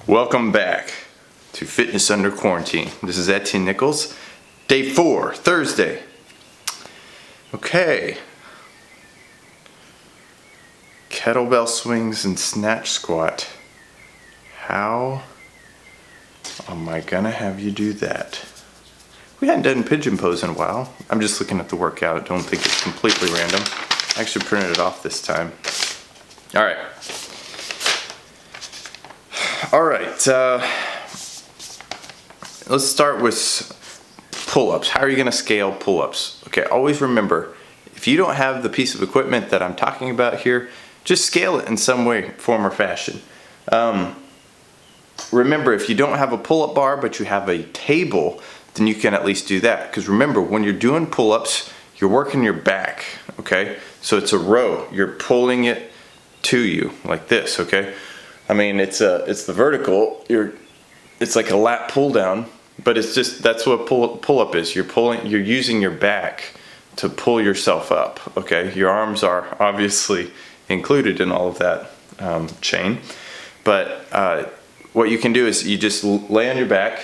Welcome back to Fitness Under Quarantine. This is Etienne Nichols, day 4, Thursday. Okay. Kettlebell swings and snatch squat. How am I gonna have you do that? We hadn't done pigeon pose in a while. I'm just looking at the workout. Don't think it's completely random. I actually printed it off this time. All right. Let's start with pull-ups. How are you gonna scale pull-ups? Okay, always remember, if you don't have the piece of equipment that I'm talking about here, just scale it in some way, form, or fashion. Remember, if you don't have a pull-up bar, but you have a table, then you can at least do that. Because remember, when you're doing pull-ups, you're working your back, okay? So it's a row. You're pulling it to you, like this, okay? I mean, it's the vertical. It's like a lat pull down, but it's just, that's what pull-up is. You're using your back to pull yourself up, okay? Your arms are obviously included in all of that chain. But what you can do is you just lay on your back,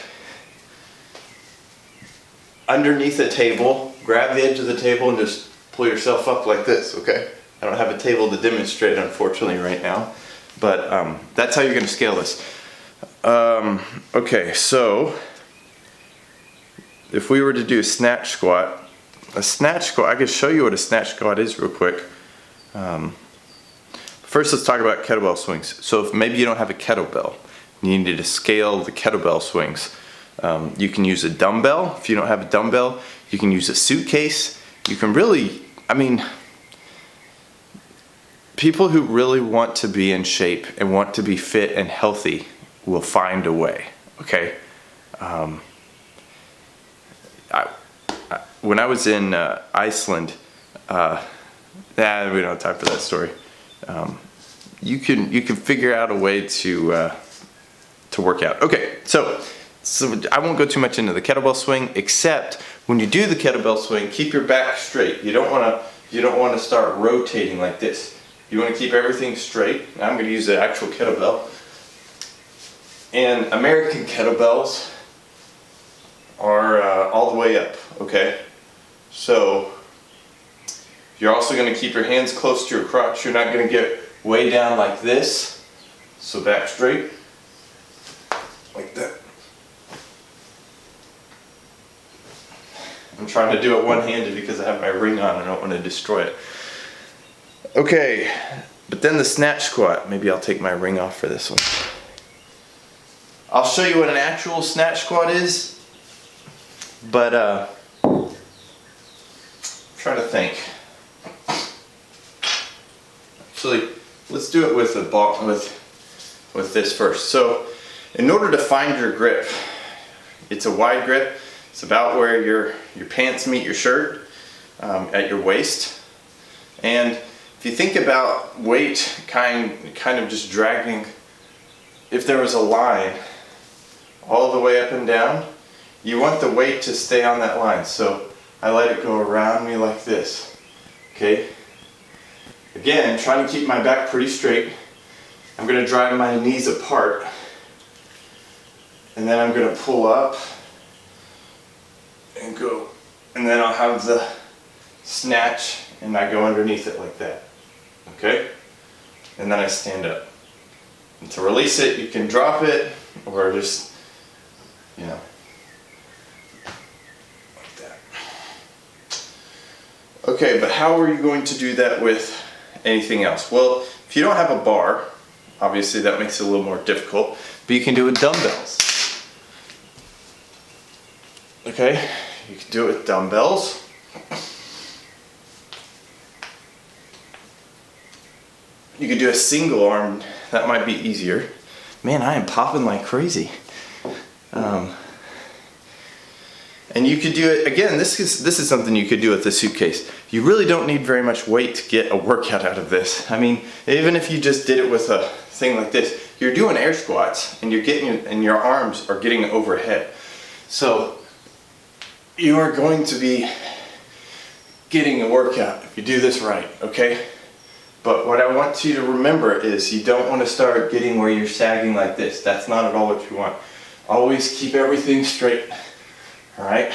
underneath a table, grab the edge of the table and just pull yourself up like this, okay? I don't have a table to demonstrate, unfortunately, right now, but that's how you're gonna scale this. Okay, so if we were to do a snatch squat, I could show you what a snatch squat is real quick. First, let's talk about kettlebell swings. So if maybe you don't have a kettlebell, you need to scale the kettlebell swings. You can use a dumbbell. If you don't have a dumbbell, you can use a suitcase. You can really, people who really want to be in shape and want to be fit and healthy will find a way, okay? When I was in Iceland, we don't have time for that story. You can figure out a way to work out. Okay, so I won't go too much into the kettlebell swing, except when you do the kettlebell swing, keep your back straight. You don't want to start rotating like this. You want to keep everything straight. Now I'm going to use the actual kettlebell. And American kettlebells are all the way up, okay? So you're also going to keep your hands close to your crotch. You're not going to get way down like this. So back straight, like that. I'm trying to do it one-handed because I have my ring on and I don't want to destroy it. Okay, but then the snatch squat. Maybe I'll take my ring off for this one. I'll show you what an actual snatch squat is, but I'm trying to think. Actually, let's do it with the ball, with this first. So, in order to find your grip, it's a wide grip. It's about where your pants meet your shirt, at your waist. And if you think about weight kind of just dragging, if there was a line all the way up and down, you want the weight to stay on that line. So I let it go around me like this, okay? Again, trying to keep my back pretty straight. I'm gonna drive my knees apart, and then I'm gonna pull up and go, and then I'll have the snatch and I go underneath it like that, okay? And then I stand up. And to release it, you can drop it or just, like that. Okay, but how are you going to do that with anything else? Well, if you don't have a bar, obviously that makes it a little more difficult, but you can do it with dumbbells. Okay, you can do it with dumbbells. You could do a single arm, that might be easier. Man, I am popping like crazy. And you could do it, again, this is something you could do with the suitcase. You really don't need very much weight to get a workout out of this. I mean, even if you just did it with a thing like this, you're doing air squats and your arms are getting overhead. So you are going to be getting a workout if you do this right, okay? But what I want you to remember is you don't want to start getting where you're sagging like this. That's not at all what you want. Always keep everything straight. All right?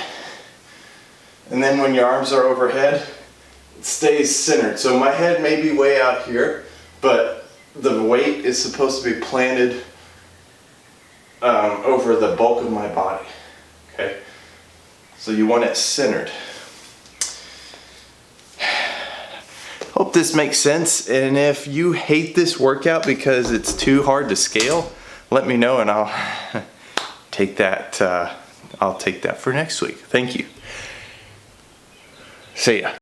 And then when your arms are overhead, it stays centered. So my head may be way out here, but the weight is supposed to be planted over the bulk of my body. Okay? So you want it centered. Hope this makes sense, and if you hate this workout because it's too hard to scale, let me know and I'll take that for next week. Thank you. See ya.